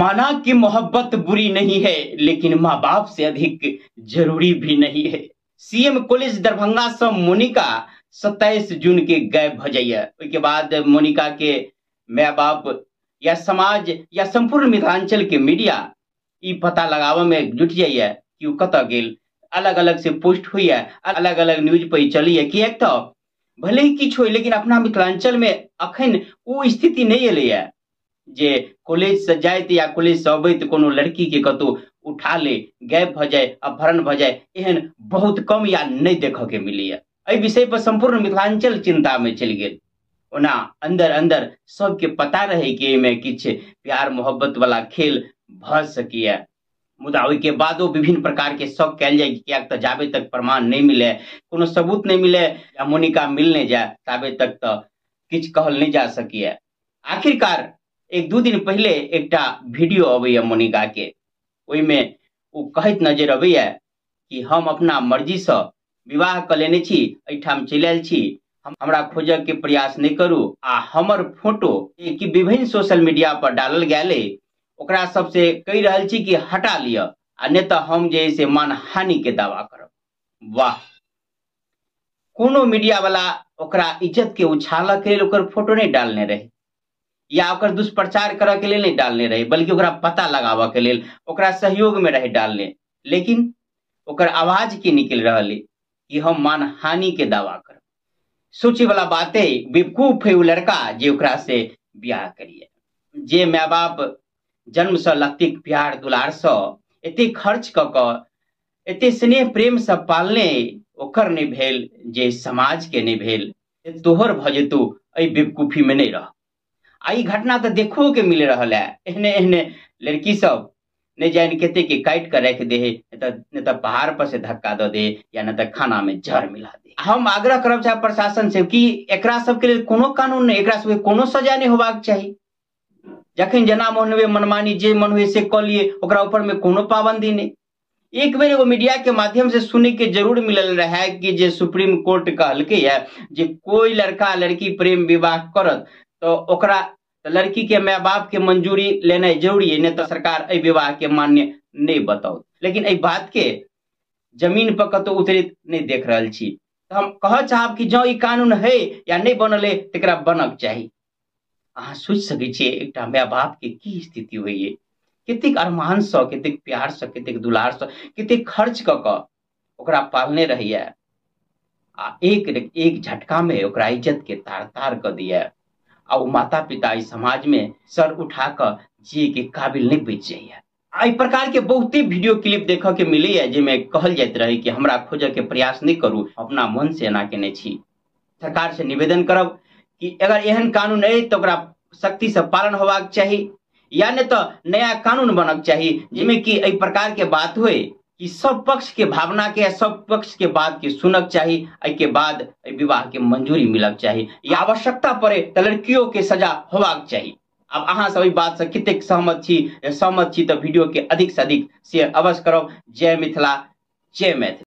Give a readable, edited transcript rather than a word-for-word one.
माना कि मोहब्बत बुरी नहीं है, लेकिन माँ बाप से अधिक जरूरी भी नहीं है। सीएम कॉलेज दरभंगा से मोनिका 27 जून के गायब भ जाइए। उसके बाद मोनिका के माँ बाप या समाज या संपूर्ण मिथिलांचल के मीडिया ई पता लगावे में जुट जाइए कि वो कत गेल। अलग अलग से पोस्ट हुई है, अलग अलग न्यूज पर चली है कि एक तो भले ही किछु हो, लेकिन अपना मिथिलांचल में अखन वो स्थिति नहीं एले है जे कॉलेज से जाइत या कॉलेज से अबैत कोनो लड़की के कतौ उठा ले, गायब भ जाए, अपहरण भ जाए, एहन बहुत कम या नहीं देखे के मिली है। एहि विषय पर संपूर्ण मिथिलांचल चिंता में चल गेल। ओना अंदर अंदर सबके पता रहे कि एहिमे किछु प्यार मोहब्बत वाला खेल भ सकिए, मुदा ओहि के बादो विभिन्न प्रकार के शक कल जाए कि तो जाबे तक प्रमाण नहीं मिले, कोनो सबूत नहीं मिले या मोनिका मिल नहीं जाए, ताबे तक तो किछु कहल नहीं जा सकिए। आखिरकार एक दू दिन पहले एकटा वीडियो अबैया मोनिका के, ओहि में वो कहत नजर अबैया कि हम अपना मर्जी से विवाह क लेने छी, एठाम चलि आयल छी, हमरा खोजऽ के प्रयास नहीं करू। आ हमर फोटो कि विभिन्न सोशल मीडिया पर डालल गेले, ओकरा सबसे कहि रहल छी कि हटा लिया, आ नहीं तो हम जे है से मानहानि के दावा करब। वाह, कोनो मीडिया वाला ओकरा इज्जत के उछालऽ के लेल ओकर फोटो नहीं डालने रहे या ओकर दुष्प्रचार करऽ के लेल नहीं डालने रहे, बल्कि ओकरा पता लगावऽ के लेल ओकरा सहयोग में रहे डालने। लेकिन ओकर आवाज के निकल रहल है कि हम मानहानि के दावा करब। सोचे वाला बात है, बेवकूफ है वो लड़का जे ओकरा से ब्याह करिए, जे माँ बाप जन्म से लत्तिक प्यार दुलार से एते खर्च क एते स्नेह प्रेम से पालने, ओकर नहीं भेल, जे समाज के नहीं भेल, तोहर भ जेतौ, एहि बेवकूफी में नहीं रह। आई घटना तो देखो के मिल रहा है, एहने एहने लड़की सब नहीं जान केते के काट कर रख दे, नहीं तो पहाड़ पर से धक्का दे दे, या नहीं तो खाना में जहर मिला दे। हम आग्रह करब चाहे प्रशासन से कि एकरा सब के लिए कोनो कानून नहीं, एकरा सब कोनो सजा नहीं होबाक चाहिए। जखन जना मन हुए मनमानी जे मन हुए से क लिए, ओकरा ऊपर में कोनो पाबंदी नहीं। एक बेर एगो मीडिया के माध्यम से सुने के जरूर मिलल रहे कि जे सुप्रीम कोर्ट कहलके है जे कोई लड़का लड़की प्रेम विवाह करत तो ओकरा लड़की के माँ बाप के मंजूरी लेना जरूरी है, नहीं तो सरकार एहि विवाह के मान्य नहीं बताओ। लेकिन एहि बात के जमीन पर कतौ उतरित नहीं देख रहल छी। तो हम कह चाहब कि जो ई कानून है या नहीं बनल है, तकरा बनक चाही। अहाँ सोच सकै छियै एकटा माँ बाप के की स्थिति होइए, कतेक अरमान से, कतेक प्यार से, कतेक दुलार से, कतेक खर्च क ओकरा पालने रहिए, आ एक झटका में ओकरा इज्जत के तार तार क दिए, आ वो माता पिता इस समाज में सर उठा कर जिए के काबिल नहीं बच जाइए। एहि प्रकार के बहुते वीडियो क्लिप देखे के मिले है, जिसमें कहल जात रहे कि हमरा खोजे के प्रयास नहीं करू, अपना मन से एना केने छी। सरकार से निवेदन करब कि अगर एहन कानून है तो ओकरा सख्ती से पालन होबाक चाहिए, या नहीं तो नया कानून बनक चाहिए, जिसमें कि एहि प्रकार के बात हुए कि सब पक्ष के भावना के, सब पक्ष के बात के सुनक चाहिए, एहि के बाद विवाह के मंजूरी मिलक चाहिए, या आवश्यकता पड़े तो लड़कियों के सजा होबाक चाहिए। अब अहाँ सब ई बात से कतेक सहमत छी तो वीडियो के अधिक से अधिक शेयर अवश्य करब। जय मिथिला, जय मैथिली।